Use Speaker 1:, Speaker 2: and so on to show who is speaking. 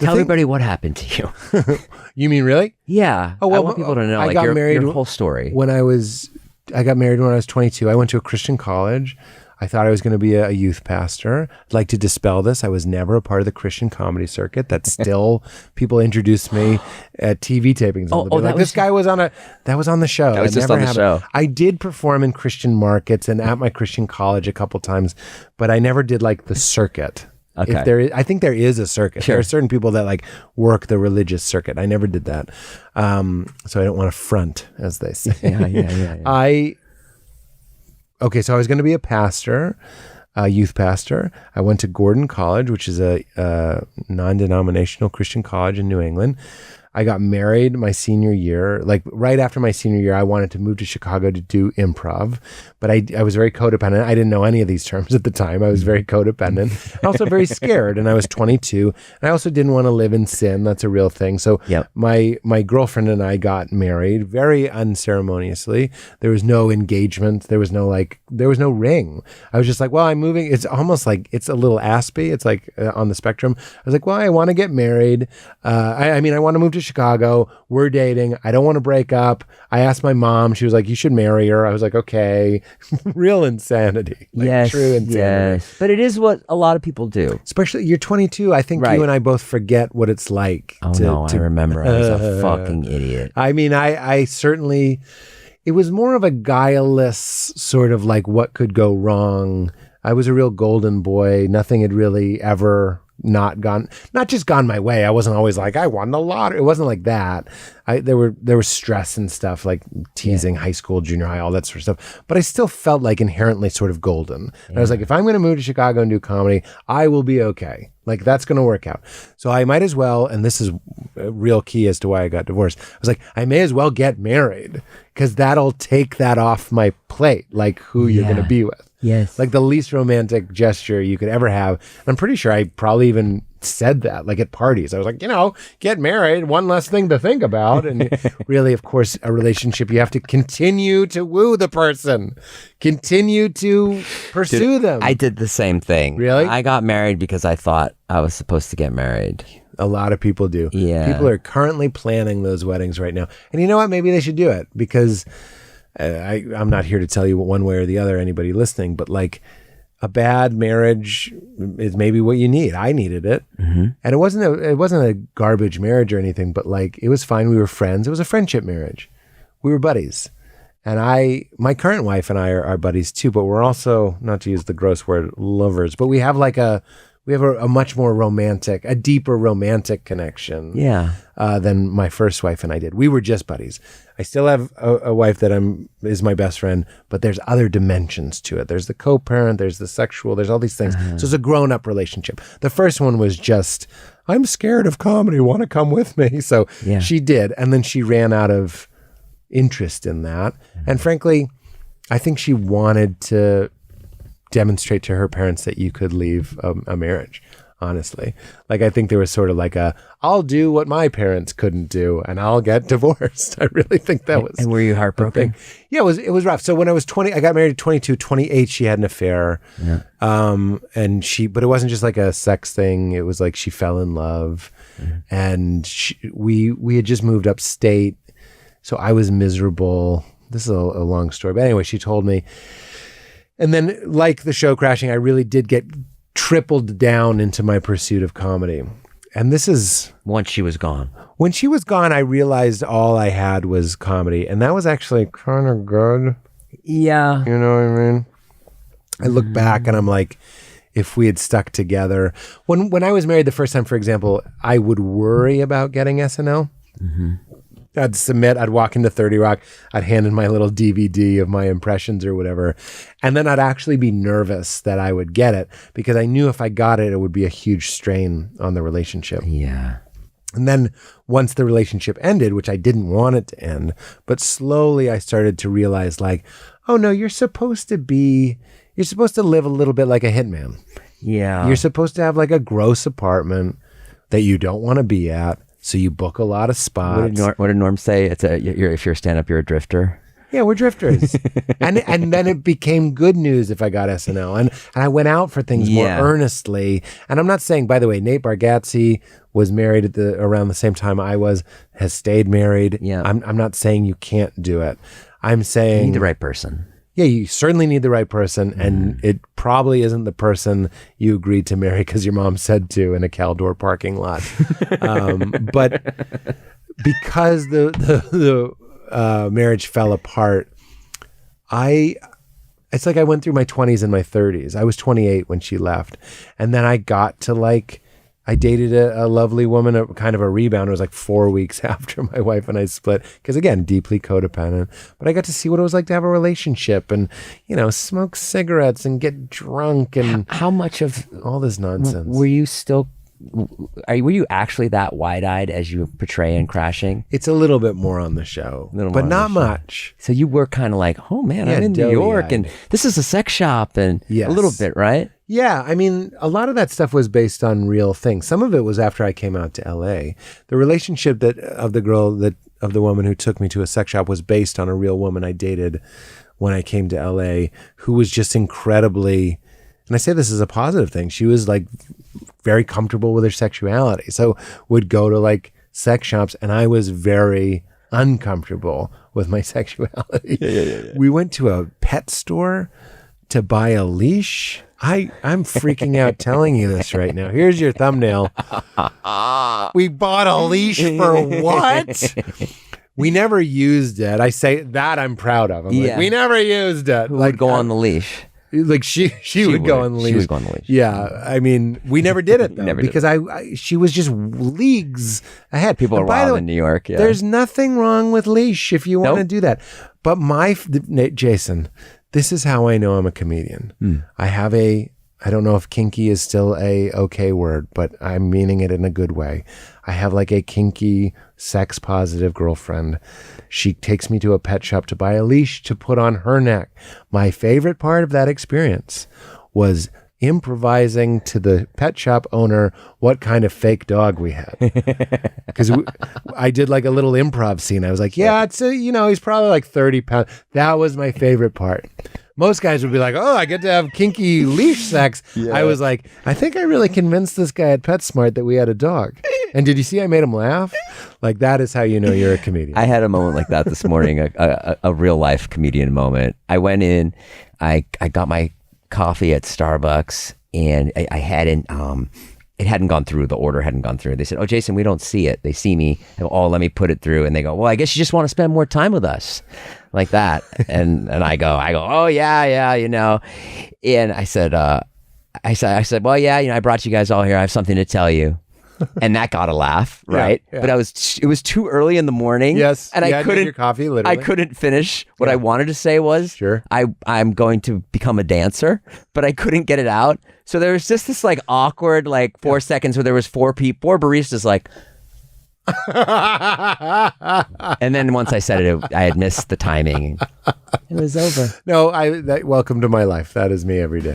Speaker 1: Tell everybody what happened to you.
Speaker 2: You mean really?
Speaker 1: Yeah.
Speaker 2: Oh, well,
Speaker 1: I want people to know
Speaker 2: I
Speaker 1: like
Speaker 2: got married
Speaker 1: your whole story.
Speaker 2: I got married when I was 22. I went to a Christian college. I thought I was going to be a youth pastor. I'd like to dispel this. I was never a part of the Christian comedy circuit. That's still, people introduce me at TV tapings. This guy was on the show.
Speaker 1: That was just on the show.
Speaker 2: I did perform in Christian markets and at my Christian college a couple times, but I never did like the circuit.
Speaker 1: Okay.
Speaker 2: I think there is a circuit.
Speaker 1: Sure.
Speaker 2: There are certain people that like work the religious circuit. I never did that. So I don't want to front, as they say.
Speaker 1: Yeah.
Speaker 2: Okay, so I was going to be a pastor, a youth pastor. I went to Gordon College, which is a non-denominational Christian college in New England. I got married my senior year. Like right after my senior year, I wanted to move to Chicago to do improv, but I was very codependent. I didn't know any of these terms at the time. I was very codependent and also very scared. And I was 22. And I also didn't want to live in sin. That's a real thing. So my girlfriend and I got married very unceremoniously. There was no engagement. There was no ring. I was just like, well, I'm moving. It's almost like it's a little aspy. It's like on the spectrum. I was like, well, I want to get married. I want to move to Chicago. We're dating. I don't want to break up. I asked my mom. She was like, you should marry her. I was like, okay. Real insanity. True insanity.
Speaker 1: Yes. But it is what a lot of people do.
Speaker 2: Especially, you're 22. I think you and I both forget what it's like.
Speaker 1: I remember. I was a fucking idiot.
Speaker 2: I mean, I certainly, it was more of a guileless sort of like what could go wrong. I was a real golden boy. Nothing had really ever not just gone my way. I wasn't always like, I won the lottery. It wasn't like that. There was stress and stuff like teasing, high school, junior high, all that sort of stuff. But I still felt like inherently sort of golden. And I was like, if I'm going to move to Chicago and do comedy, I will be okay. Like that's going to work out. So I might as well, and this is a real key as to why I got divorced. I was like, I may as well get married because that'll take that off my plate, like who you're going to be with.
Speaker 1: Yes.
Speaker 2: Like the least romantic gesture you could ever have. And I'm pretty sure I probably even said that like at parties. I was like, get married, one less thing to think about. And really, of course, a relationship, you have to continue to woo the person, continue to pursue them.
Speaker 1: I did the same thing.
Speaker 2: Really?
Speaker 1: I got married because I thought I was supposed to get married.
Speaker 2: A lot of people do.
Speaker 1: Yeah.
Speaker 2: People are currently planning those weddings right now. And you know what? Maybe they should do it because I'm not here to tell you one way or the other, anybody listening, but like a bad marriage is maybe what you need. I needed it. Mm-hmm. And it wasn't a garbage marriage or anything, but like it was fine. We were friends. It was a friendship marriage. We were buddies. And my current wife and I are buddies too, but we're also, not to use the gross word, lovers, but we have a much more romantic, a deeper romantic connection than my first wife and I did. We were just buddies. I still have a wife that is my best friend, but there's other dimensions to it. There's the co-parent, there's the sexual, there's all these things. So it's a grown-up relationship. The first one was just, I'm scared of comedy, want to come with me? So she did, and then she ran out of interest in that. And frankly, I think she wanted to demonstrate to her parents that you could leave a marriage, honestly. Like, I think there was sort of like I'll do what my parents couldn't do and I'll get divorced. I really think that was.
Speaker 1: And were you heartbroken?
Speaker 2: Yeah, it was rough. So when I was 20, I got married at 22, 28, she had an affair. Yeah. But it wasn't just like a sex thing. It was like she fell in love and we had just moved upstate. So I was miserable. This is a long story, but anyway, she told me. And then, like the show crashing, I really did get tripled down into my pursuit of comedy. And this is...
Speaker 1: Once she was gone.
Speaker 2: When she was gone, I realized all I had was comedy. And that was actually kind of good.
Speaker 1: Yeah.
Speaker 2: You know what I mean? I look back and I'm like, if we had stuck together... When I was married the first time, for example, I would worry about getting SNL. Mm-hmm. I'd submit, I'd walk into 30 Rock, I'd hand in my little DVD of my impressions or whatever. And then I'd actually be nervous that I would get it because I knew if I got it, it would be a huge strain on the relationship.
Speaker 1: Yeah.
Speaker 2: And then once the relationship ended, which I didn't want it to end, but slowly I started to realize like, oh no, you're supposed to live a little bit like a hitman.
Speaker 1: Yeah.
Speaker 2: You're supposed to have like a gross apartment that you don't want to be at. So you book a lot of spots.
Speaker 1: What did Norm say? If you're a stand-up, you're a drifter.
Speaker 2: Yeah, we're drifters. and then it became good news if I got SNL. And I went out for things more earnestly. And I'm not saying, by the way, Nate Bargatze was married at around the same time I was, has stayed married.
Speaker 1: Yeah.
Speaker 2: I'm not saying you can't do it. I'm saying...
Speaker 1: You need the right person.
Speaker 2: Yeah, you certainly need the right person, and it probably isn't the person you agreed to marry because your mom said to in a Caldor parking lot. But because the marriage fell apart, it's like I went through my 20s and my 30s. I was 28 when she left, and then I got to I dated a lovely woman, a kind of a rebound. It was like 4 weeks after my wife and I split. Because again, deeply codependent. But I got to see what it was like to have a relationship and, smoke cigarettes and get drunk and
Speaker 1: how much of
Speaker 2: all this nonsense.
Speaker 1: Were you still? Were you actually that wide-eyed as you portray in Crashing?
Speaker 2: It's a little bit more on the show, but not much.
Speaker 1: So you were kind of like, oh man, I'm in New York and this is a sex shop and a little bit, right?
Speaker 2: Yeah, I mean, a lot of that stuff was based on real things. Some of it was after I came out to LA. The relationship of the woman who took me to a sex shop was based on a real woman I dated when I came to LA, who was just incredibly, and I say this is a positive thing. She was very comfortable with her sexuality. So would go to sex shops, and I was very uncomfortable with my sexuality. Yeah. We went to a pet store to buy a leash. I'm freaking out telling you this right now. Here's your thumbnail. We bought a leash for what? We never used it. I say that I'm proud of. We never used it.
Speaker 1: Who would go on the leash?
Speaker 2: She would go on the leash.
Speaker 1: She would go on the leash.
Speaker 2: Yeah, I mean, we never did it though, because she was just leagues ahead.
Speaker 1: People are wild in New York. Yeah.
Speaker 2: There's nothing wrong with leash if you want to do that. But Jason, this is how I know I'm a comedian. I have I don't know if kinky is still a okay word, but I'm meaning it in a good way. I have a kinky, sex positive girlfriend. She takes me to a pet shop to buy a leash to put on her neck. My favorite part of that experience was improvising to the pet shop owner what kind of fake dog we had. Because I did a little improv scene. I was like, yeah, it's he's probably 30 pounds. That was my favorite part. Most guys would be like, oh, I get to have kinky leash sex. Yeah. I was like, I think I really convinced this guy at PetSmart that we had a dog. And did you see I made him laugh? That is how you know you're a comedian.
Speaker 1: I had a moment like that this morning, a real life comedian moment. I went in, I got my coffee at Starbucks, and I hadn't, it hadn't gone through, the order hadn't gone through. They said, oh, Jason, we don't see it. They see me, let me put it through. And they go, well, I guess you just want to spend more time with us. Like that. And I go, oh yeah, And I said, well, yeah, I brought you guys all here. I have something to tell you. And that got a laugh, right? Yeah. But it was too early in the morning.
Speaker 2: Yes.
Speaker 1: And I couldn't,
Speaker 2: your coffee, literally.
Speaker 1: I couldn't finish. What I wanted to say was,
Speaker 2: sure,
Speaker 1: I'm going to become a dancer, but I couldn't get it out. So there was just this awkward 4 seconds where there was four baristas and then once I said it, I had missed the timing. It was over.
Speaker 2: No, welcome to my life. That is me every day.